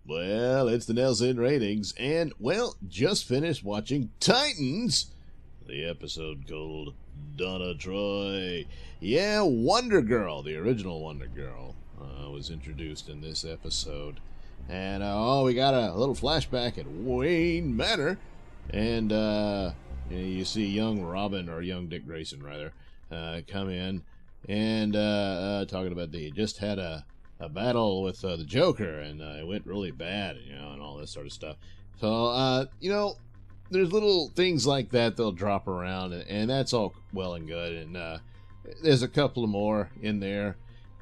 Well, it's the Nailsin ratings, and, well, just finished watching Titans, the episode called Donna Troy. Yeah, Wonder Girl, the original Wonder Girl, was introduced in this episode. And, we got a little flashback at Wayne Manor, and, you see young Robin, or young Dick Grayson, rather, come in, and, talking about they just had a battle with the Joker, and it went really bad, and all this sort of stuff. So, there's little things like that they'll drop around, and that's all well and good. And there's a couple of more in there.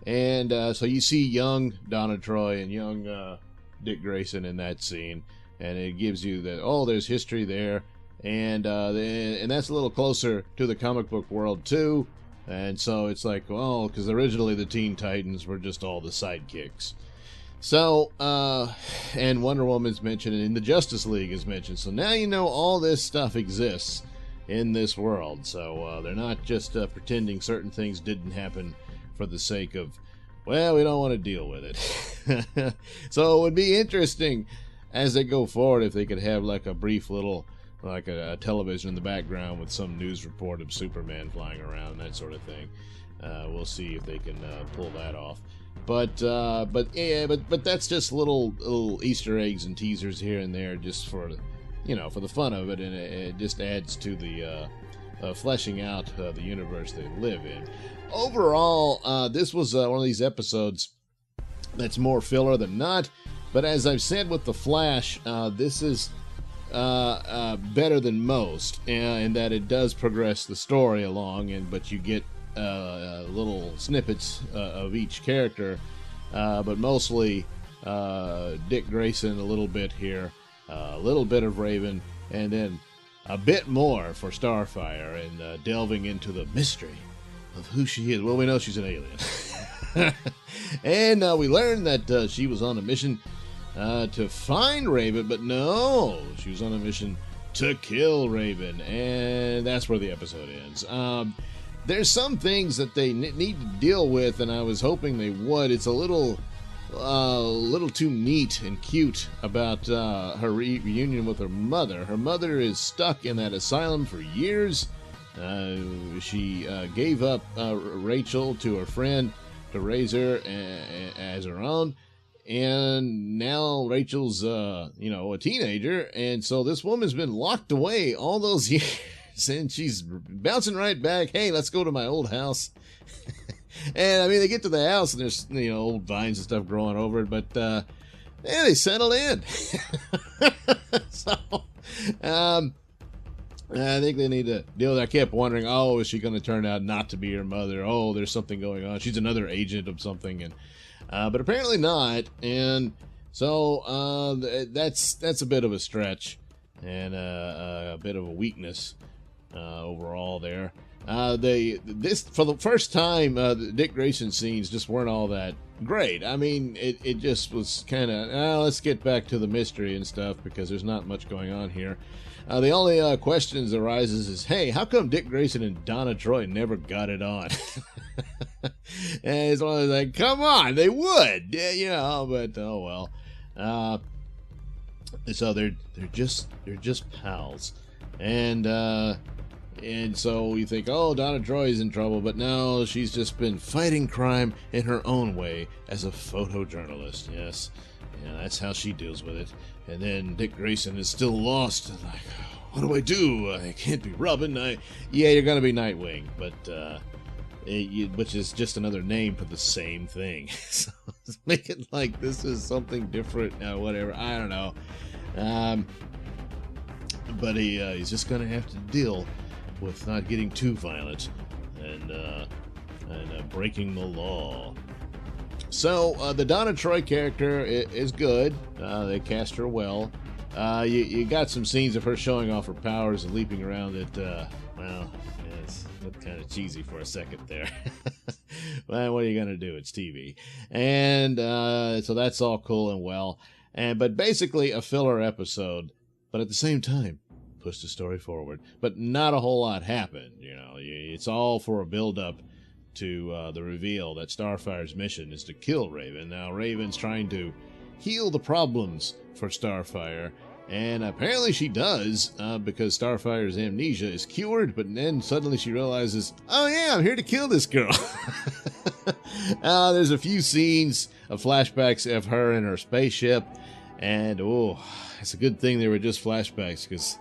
And so you see young Donna Troy and young Dick Grayson in that scene, and it gives you that, there's history there. And that's a little closer to the comic book world, too. And so it's like, because originally the Teen Titans were just all the sidekicks. So, and Wonder Woman's mentioned, and the Justice League is mentioned. So now you know all this stuff exists in this world. So they're not just pretending certain things didn't happen for the sake of, we don't want to deal with it. So it would be interesting as they go forward if they could have like a brief little, like a television in the background with some news report of Superman flying around, that sort of thing. We'll see if they can pull that off. But that's just little Easter eggs and teasers here and there, just for for the fun of it, and it just adds to the fleshing out the universe they live in. Overall, this was one of these episodes that's more filler than not. But as I've said with the Flash, this is better than most, in that it does progress the story along, but you get little snippets of each character, but mostly Dick Grayson a little bit here, a little bit of Raven, and then a bit more for Starfire, and delving into the mystery of who she is. Well, we know she's an alien. And we learned that she was on a mission to find Raven, but no, she was on a mission to kill Raven, and that's where the episode ends. There's some things that they need to deal with, and I was hoping they would. It's a little too neat and cute about her reunion with her mother. Her mother is stuck in that asylum for years. She gave up Rachel to her friend to raise her as her own. And now Rachel's, a teenager, and so this woman's been locked away all those years, and she's bouncing right back. Hey, let's go to my old house. And, they get to the house, and there's, old vines and stuff growing over it, but, they settle in. So, I think they need to deal with that. I kept wondering, is she going to turn out not to be her mother? There's something going on. She's another agent of something, and but apparently not, and so that's a bit of a stretch, and a bit of a weakness overall there. This for the first time, the Dick Grayson scenes just weren't all that great. It just was kind of, let's get back to the mystery and stuff, because there's not much going on here. The only questions arises is, hey, how come Dick Grayson and Donna Troy never got it on? And it's one of those, like, come on, they would, but oh well. So they're just pals, and so you think, Donna Troy's in trouble, but no, she's just been fighting crime in her own way as a photojournalist. Yes, that's how she deals with it. And then Dick Grayson is still lost. Like, what do I do? I can't be Robin. You're gonna be Nightwing, but which is just another name for the same thing. So make it like this is something different now. Whatever, I don't know. But he's just gonna have to deal with not getting too violent and breaking the law. So the Donna Troy character is good. They cast her well. You got some scenes of her showing off her powers and leaping around that, it's looked kind of cheesy for a second there. Well, what are you going to do? It's TV. And so that's all cool and well. But basically a filler episode, but at the same time, push the story forward. But not a whole lot happened. It's all for a build-up to the reveal that Starfire's mission is to kill Raven. Now, Raven's trying to heal the problems for Starfire. And apparently she does, because Starfire's amnesia is cured, but then suddenly she realizes, oh yeah, I'm here to kill this girl. There's a few scenes of flashbacks of her in her spaceship, and oh, it's a good thing they were just flashbacks, because,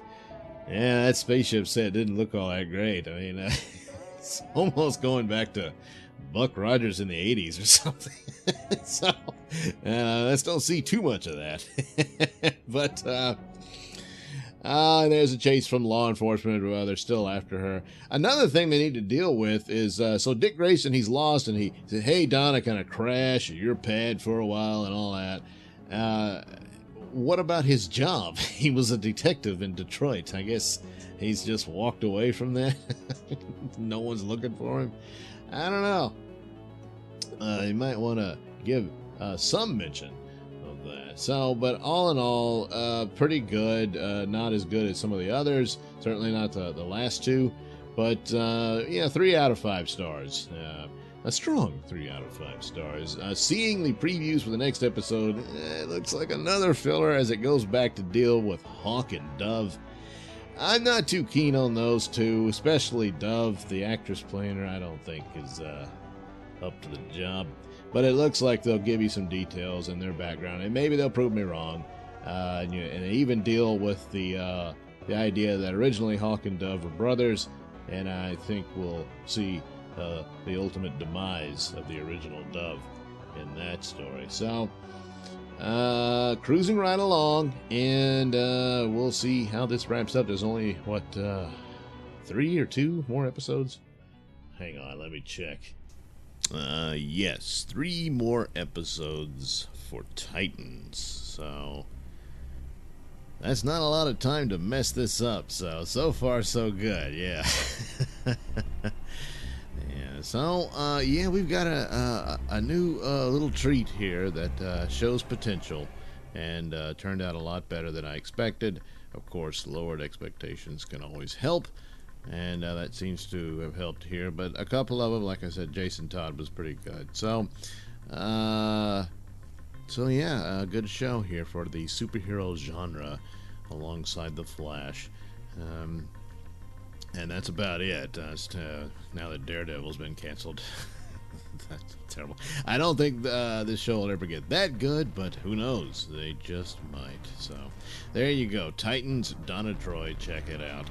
yeah, that spaceship set didn't look all that great. I mean, it's almost going back to Buck Rogers in the 80s or something. So, let's don't see too much of that. But, there's a chase from law enforcement. Well, they're still after her. Another thing they need to deal with is, so Dick Grayson, he's lost, and he said, hey, Donna, kind of crash your pad for a while and all that. What about his job? He was a detective in Detroit. I guess he's just walked away from that. No one's looking for him. I don't know. You might want to give some mention of that. So, but all in all, pretty good. Not as good as some of the others. Certainly not the last two. But, yeah, 3 out of 5 stars. A strong 3 out of 5 stars. Seeing the previews for the next episode, it looks like another filler as it goes back to deal with Hawk and Dove. I'm not too keen on those two, especially Dove. The actress playing her, I don't think is up to the job. But it looks like they'll give you some details in their background, and maybe they'll prove me wrong. And they even deal with the idea that originally Hawk and Dove were brothers, and I think we'll see the ultimate demise of the original Dove in that story. So, cruising right along, and we'll see how this wraps up. There's only, 3 or 2 more episodes? Hang on, let me check. Yes, 3 more episodes for Titans. So, that's not a lot of time to mess this up. So far, so good. Yeah. Yeah, so, yeah, we've got a new little treat here that shows potential and turned out a lot better than I expected. Of course, lowered expectations can always help, and that seems to have helped here. But a couple of them, like I said, Jason Todd was pretty good. So, yeah, a good show here for the superhero genre alongside The Flash. And that's about it. Now that Daredevil's been canceled. That's terrible. I don't think this show will ever get that good, but who knows? They just might. So, there you go. Titans, Donna Troy. Check it out.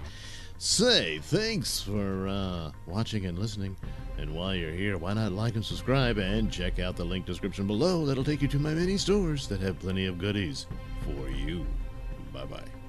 Say, thanks for watching and listening. And while you're here, why not like and subscribe and check out the link description below. That'll take you to my many stores that have plenty of goodies for you. Bye-bye.